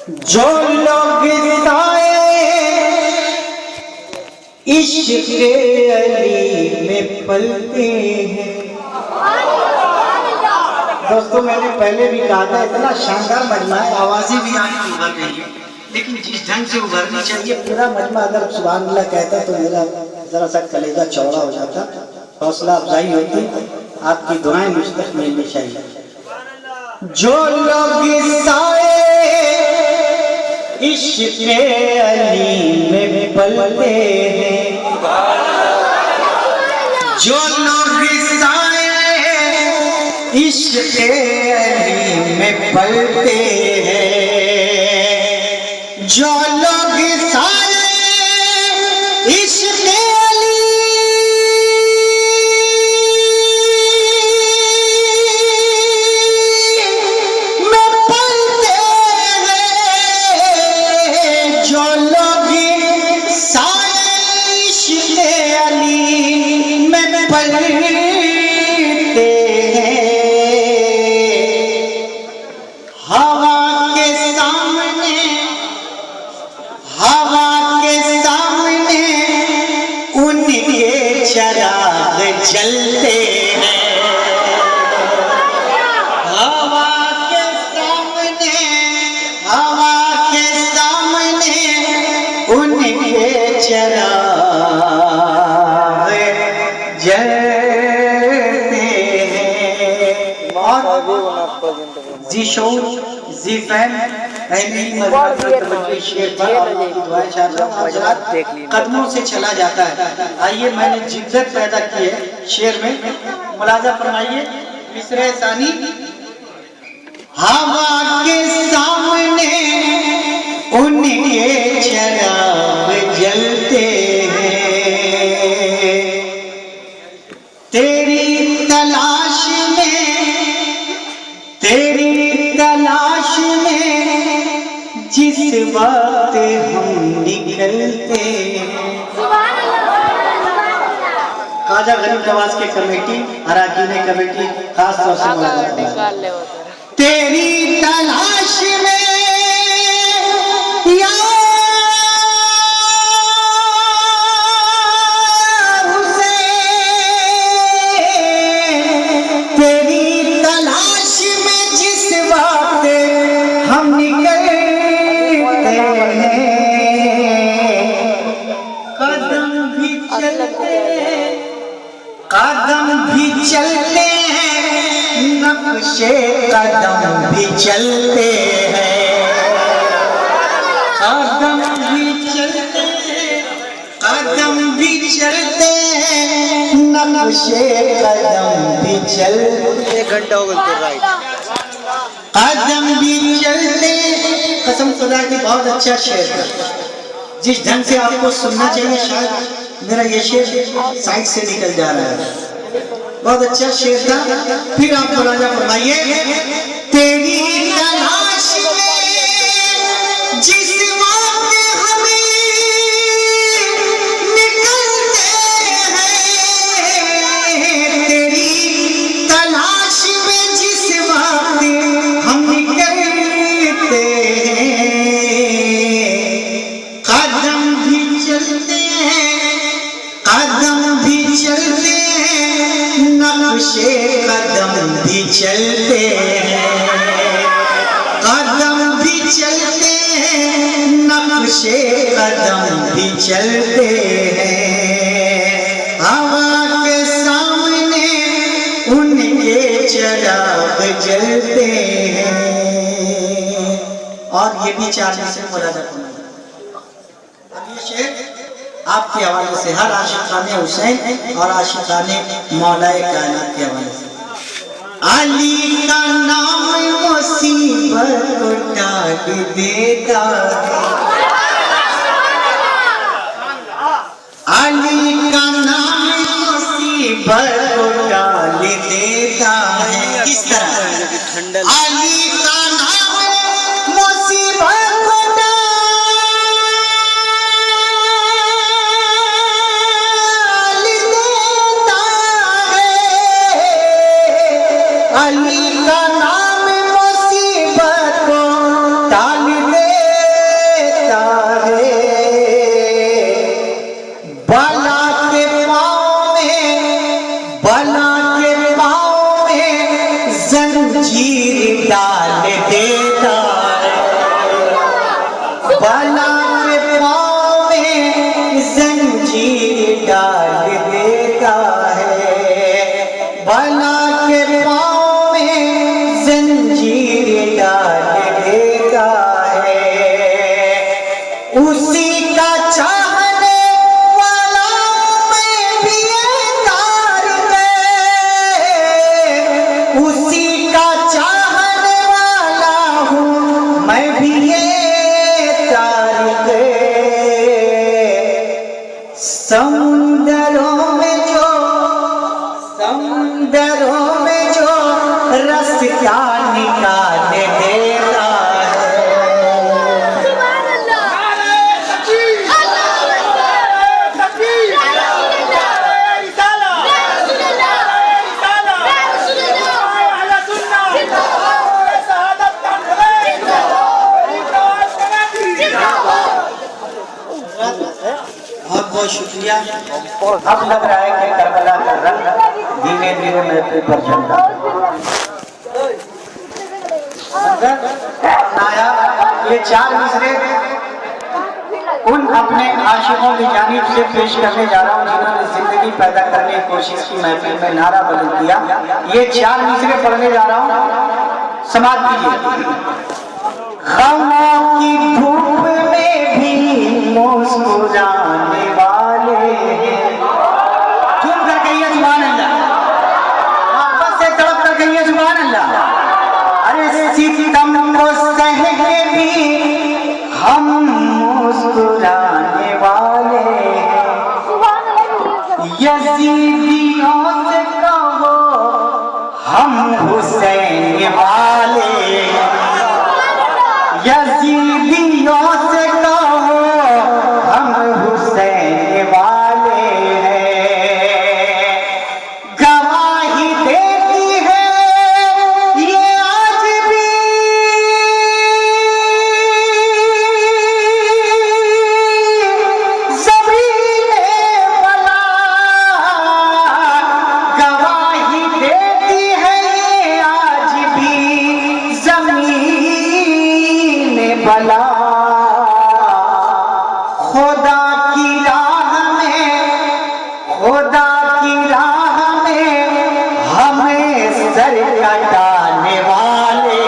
जो लोग इश्क़ अली में पलते हैं। दोस्तों मैंने पहले भी कहा था, इतना शानदार मजमा है, आवाजें भी आनी उभर रही है, लेकिन जिस ढंग से उभरनी चाहिए पूरा मजमा अगर सुभान अल्लाह कहता तो मेरा जरा सा कलेजा चौड़ा हो जाता, हौसला अफजाई होती, आपकी दुआएं मुझ तक मिलनी चाहिए। जो लोग इश्क़ अली में पलते हैं, जो लोग इश्क़ अली में पलते हैं, जो लोग इश्क़ अली में पलते हैं, जो लोग इश्क़ अली में पलते चराग जलते हैं, हवा के सामने उनके चराग जलते हैं। जी शोर जी फैन कदमों से चला जाता है। आइए मैंने जिद्दत पैदा की है शेर में, मुलाजा फरमाइए मिसरे सानी। हवा के सामने उनके चराग जलते हैं, तेरी तलाश में जिस वक्त हम निकलते हैं। ख्वाजा गरीब नवाज के कमेटी, अराकीन कमेटी खास तौर से तेरी तलाश में तेरी तलाश में जिस वक्त हम निकलते हैं, कदम भी चलते हैं, नक्शे कदम भी चलते हैं, कदम भी चलते हैं, नक्शे कदम भी चलते। 1 घंटा हो गया राइट। कदम भी चलते, कसम खुदा की बहुत अच्छा शेर है, जिस ढंग से आपको सुनना चाहिए शायद मेरा ये शेर साइड से निकल जा रहा है, बहुत अच्छा शेर था। फिर आप मुलाजा फरमाइए। तेरी तलाश में जिस वक्त हमें निकलते हैं, तेरी तलाश में जिस वक्त हम निकलते हैं, कदम भी चलते हैं, नक्शे कदम भी चलते हैं, कदम भी चलते हैं, नक्शे कदम भी चलते हैं, हवा के सामने उनके चराग जलते हैं। और ये भी 4 में से मुलाजा फरमाइए। अब ये शेर आपके हवाले से, हर आशिकाने हुसैन और आशिकाने मौलाए कायनात के हवाले से। अली का नाम मुसीबत को टाल देता है, अली का नाम मुसीबत को टाल देता है। किस तरह अली का नाम मुसीबत अली का नाम मुसीबत को टाल दे उसी का चाहने वाला मैं भी तारिक, उसी का चाहने वाला हूँ मैं भी ये तारिक। समुंदरों में जो रस क्या निकाल देता है। बहुत बहुत शुक्रिया। अब लग रहा है कि करबला का रंग धीरे धीरे महफिल पर चलता है। ये 4 मिसरे उन अपने आशिकों की जानिब से पेश करने जा रहा हूँ जिन्होंने जिंदगी पैदा करने की कोशिश की, महफिल में नारा बुलंद किया। ये 4 मिसरे पढ़ने जा रहा हूँ, समाप्त कीजिए। गमों की धूप में भी मुस्कुराने वाले झूम कर कहिए सुभान अल्लाह, वापस से तड़प कर कहिए सुभान अल्लाह। अरे सितम को सह के भी हम मुस्कुराने वाले, यजीदियों से कहो हम हुसैन वाले, यजीदियों से कहो हम हुसैन वाले हैं। गवाही देती है ये आज भी ज़मीने वला, गवाही देती है ये आज भी ज़मीने भला। खुदा की राह में हमें सर कटाने वाले,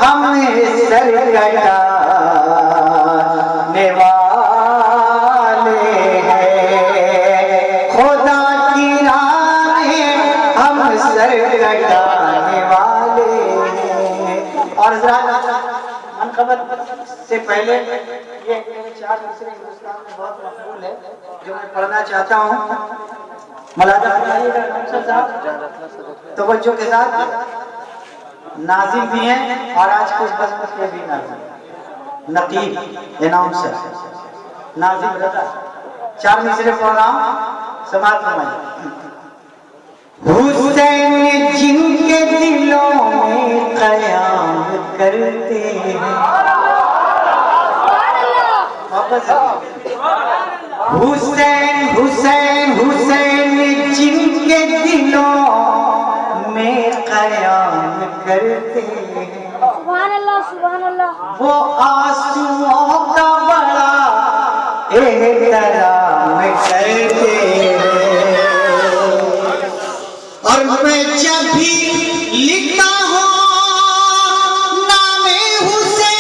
हमें सर कटाने वाले हैं। खुदा की राह में हम सर कटाने वाले हैं। और मनखबर से पहले ये 4 मिसरे हिंदुस्तान में बहुत मकबूल है जो मैं पढ़ना चाहता हूँ। मुलाज़ा फरमाइएगा साहब, तवज्जो के साथ। नाज़िम भी हैं और आज कुछ बस के भी नाज़िम, नकीब इनाम से नाज़िम रज़ा। 4 मिसरे पढ़ रहा हूँ, समाप्त फरमाइए। हुसैन जिनके दिलों में क़याम करते हैं, हुसैन हुसैन हुसैन जिनके दिलों में क़याम करते हैं, सुभान अल्लाह सुभान अल्लाह। वो आंसुओं का बड़ा एहतराम करते हैं। और मैं जब भी लिखता हूँ नामे हुसैन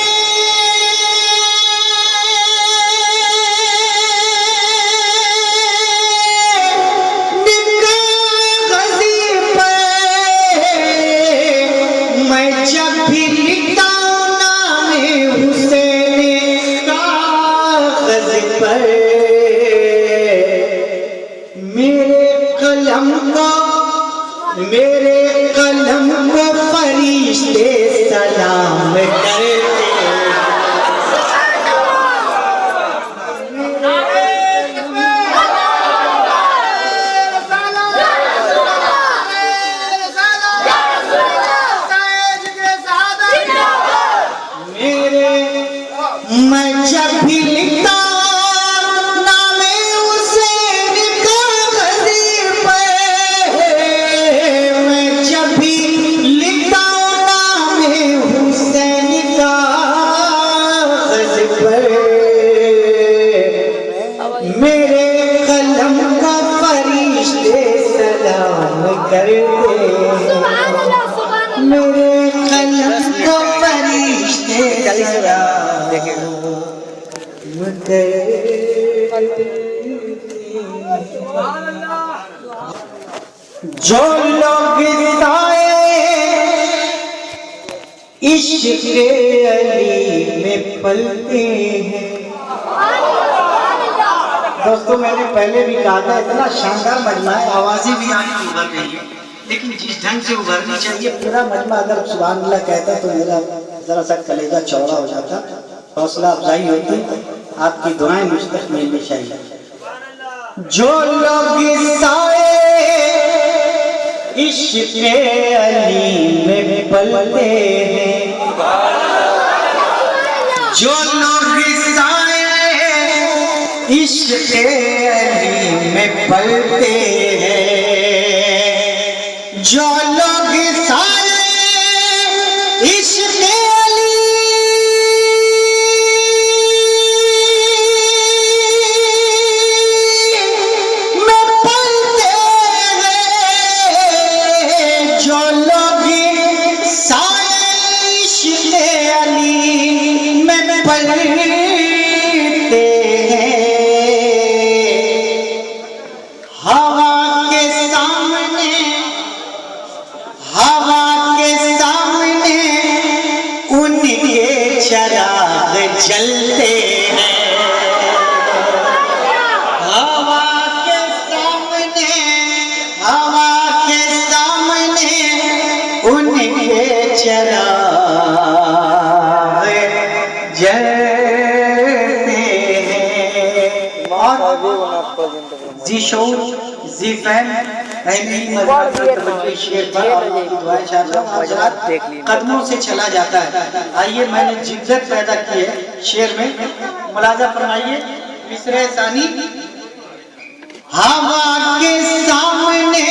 गज़ी पे, मैं जब भी लिखता हूँ नामे हुसैन कागज़ पर, मेरे कलम को फरिश्ते सलाम करते हैं। मैं जब भी लिखता नामे हुसैन कागज़ी पे, मैं जब भी लिखता नामे हुसैन कागज़ पे, मेरे कलम का फरिश्ते सलाम करते, मेरे कलम को फरिश्ते जो लोग इश्क़ अली में पलते हैं। दोस्तों मैंने पहले भी कहा था इतना शानदार मजमा है, आवाजें भी आपकी उभर रही है, लेकिन जिस ढंग से उभरनी चाहिए पूरा मजमा अगर सुभान अल्लाह कहता तो मेरा जरा सा कलेजा चौड़ा हो जाता, हौसला अफजाई होती, आपकी दुआएं मुझ तक मिलनी चाहिए। जो लोग साए इश्क़ अली में पलते हैं, जो लोग साए इश्क़ अली में पलते हैं, जो लोग साए इश्क़ अली में पलते हैं, जो लोग साए इश्क़ अली में पलते हैं, हवा के सामने उनके चिराग जलते हैं, हवा के सामने उनके चिराग जलते हैं। जी शोर जी फैन कदमों से चला जाता है। आइए मैंने जिद्दत पैदा की है शेर में, मुलाजा फरमाइए मिसरे सानी। हवा के सामने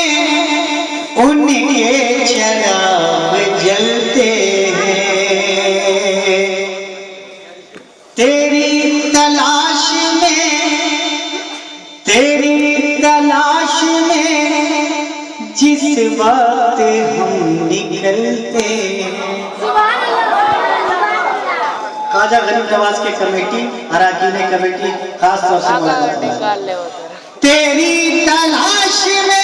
उनके चिराग जलते हैं, तेरी तलाश में जिस वक्त हम निकलते हैं। ख्वाजा गरीब नवाज के कमेटी, अराकीन कमेटी खास तौर से तेरी तलाश में